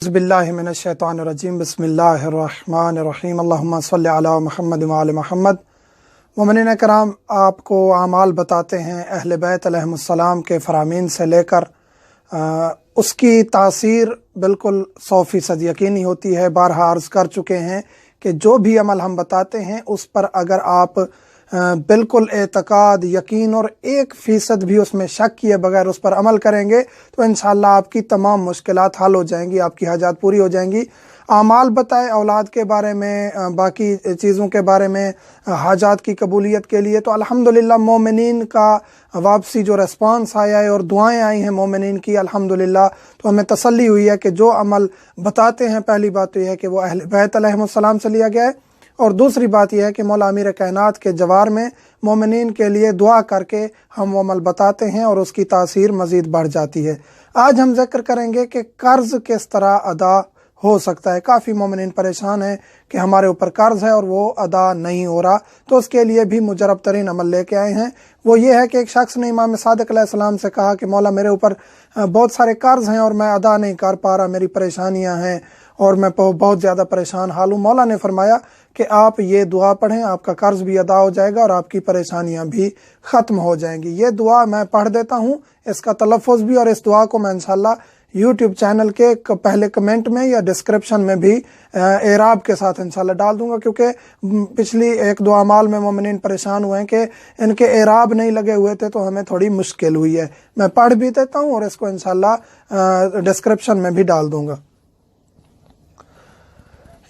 बिस्मिल्लाहिमिनश्शैतानिर्रजीम बिस्मिल्लाहिर्रहमानिर्रहीम अल्लाहुम्मा सल्लि अला मुहम्मद व आले मुहम्मद। मोमिनीन कराम, आपको आमाल बताते हैं अहले बैत अलैहिमुस्सलाम के फरामीन से लेकर उसकी तासीर बिल्कुल 100% यकीनी होती है। बारहा अर्ज़ कर चुके हैं कि जो भी अमल हम बताते हैं उस पर अगर आप बिल्कुल एतकाद, यकीन और 1% भी उसमें शक किए बगैर उस पर अमल करेंगे तो इंशाअल्लाह आपकी तमाम मुश्किलात हल हो जाएंगी, आपकी हाजात पूरी हो जाएंगी। आमाल बताए औलाद के बारे में, बाकी चीज़ों के बारे में, हाजात की कबूलियत के लिए तो अल्हम्दुलिल्लाह मोमिनीन का वापसी जो रेस्पॉन्स आया है और दुआएं आई हैं मोमिनीन की अल्हम्दुलिल्लाह, तो हमें तसल्ली हुई है कि जो अमल बताते हैं पहली बात तो यह है कि वो अहले बैत अलैहिमुस्सलाम से लिया गया है, और दूसरी बात यह है कि मौला अमीर कायनात के जवार में मोमिनीन के लिए दुआ करके हम वो अमल बताते हैं और उसकी तासीर मज़ीद बढ़ जाती है। आज हम जिक्र करेंगे कि कर्ज़ किस तरह अदा हो सकता है। काफ़ी मोमिनीन परेशान हैं कि हमारे ऊपर कर्ज़ है और वो अदा नहीं हो रहा, तो उसके लिए भी मुजरब तरीन अमल लेके आए हैं। वो ये है कि एक शख्स ने इमाम सादिक अलैहिस्सलाम से कहा कि मौला मेरे ऊपर बहुत सारे कर्ज़ हैं और मैं अदा नहीं कर पा रहा, मेरी परेशानियां हैं और मैं बहुत ज़्यादा परेशान हाल हूँ। मौला ने फरमाया कि आप ये दुआ पढ़ें, आपका कर्ज़ भी अदा हो जाएगा और आपकी परेशानियां भी ख़त्म हो जाएंगी। ये दुआ मैं पढ़ देता हूँ, इसका तलफ़ुज़ भी, और इस दुआ को मैं इंशाअल्लाह यूट्यूब चैनल के पहले कमेंट में या डिस्क्रिप्शन में भी एराब के साथ इंशाअल्लाह डाल दूंगा, क्योंकि पिछली एक दो अमाल में मोमिनीन परेशान हुए हैं कि इनके एराब नहीं लगे हुए थे तो हमें थोड़ी मुश्किल हुई है। मैं पढ़ भी देता हूँ और इसको इंशाअल्लाह डिस्क्रिप्शन में भी डाल दूंगा।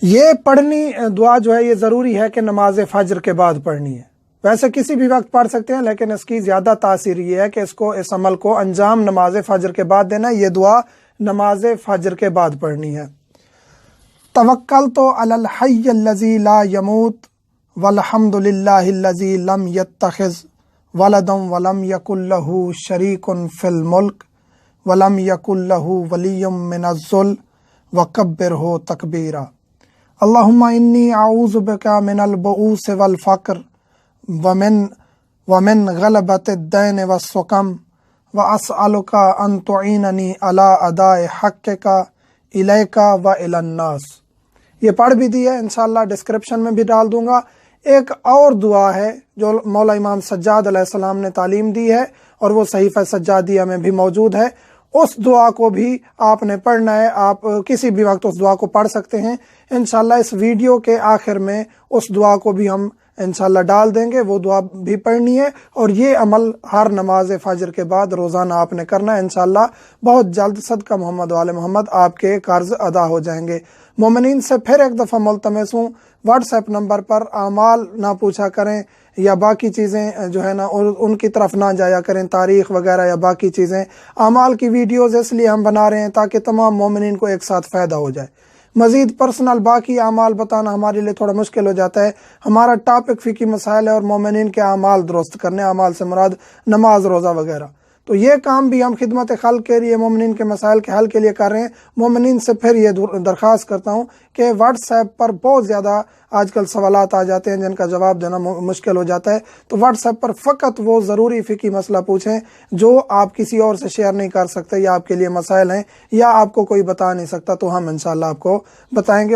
ये पढ़नी दुआ जो है ये ज़रूरी है कि नमाज फ़जर के बाद पढ़नी है। वैसे किसी भी वक्त पढ़ सकते हैं, लेकिन इसकी ज़्यादा तासीर ये है कि इस अमल को अंजाम नमाज फ़जर के बाद देना है। ये दुआ नमाज फ़जर के बाद पढ़नी है। तवक्कलतु अलल हय्यल्लज़ी ला यमूत वल्हम्दुलिल्लाहिल्लज़ी लम यत्तखिज़ वलदन वलम यकुल लहू शरीकुन फिल मुल्क वलम यकुल लहू वलिय्युम मिनज़्ज़ुल वकब्बिरहु तकबीरा। अल्लाहुम्मा इन्नी आऊज़ु बिका मिनल बुऊस वल फ़क्र वमिन गलबतिद्दैन वस्सुक़म व अस्अलुका अन तुईननी अला अदाए हक़्क़िका इलैका व इलन्नास। ये पढ़ भी दी है, इंशाअल्लाह डिस्क्रिप्शन में भी डाल दूंगा। एक और दुआ है जो मौला इमाम सज्जाद अलैहिस्सलाम ने तालीम दी है और वो सहीफ़ा सज्जादिया में भी मौजूद है। उस दुआ को भी आपने पढ़ना है। आप किसी भी वक्त उस दुआ को पढ़ सकते हैं। इंशाअल्लाह इस वीडियो के आखिर में उस दुआ को भी हम इंशाअल्लाह डाल देंगे, वो दुआ भी पढ़नी है। और ये अमल हर नमाज फ़जर के बाद रोज़ाना आपने करना है। इंशाअल्लाह बहुत जल्द सदका मोहम्मद वाले मोहम्मद आपके कर्ज अदा हो जाएंगे। मोमिनीन से फिर एक दफ़ा मुल्तमस हूँ, व्हाट्सएप नंबर पर आमाल ना पूछा करें या बाकी चीज़ें जो है ना उनकी तरफ ना जाया करें, तारीख़ वगैरह या बाकी चीज़ें। आमाल की वीडियोज़ इसलिए हम बना रहे हैं ताकि तमाम मोमिनीन को एक साथ फ़ायदा हो जाए। मज़ीद पर्सनल बाकी आमाल बताना हमारे लिए थोड़ा मुश्किल हो जाता है। हमारा टॉपिक फ़िकी मसाइल है और मोमिनीन के आमाल दुरुस्त करने, आमाल से मुराद नमाज, रोज़ा वगैरह। तो ये काम भी हम खिदमत खल्क़ के लिए, मोमिनीन के मसाइल के हल के लिए कर रहे हैं। मोमिनीन से फिर ये दरख्वास्त करता हूँ कि व्हाट्सएप पर बहुत ज़्यादा आजकल सवालात आ जाते हैं जिनका जवाब देना मुश्किल हो जाता है। तो व्हाट्सएप पर फ़कत वो ज़रूरी फ़िकी मसला पूछें जो आप किसी और से शेयर नहीं कर सकते, या आपके लिए मसाइल हैं या आपको कोई बता नहीं सकता, तो हम इंशाअल्लाह आपको बताएंगे।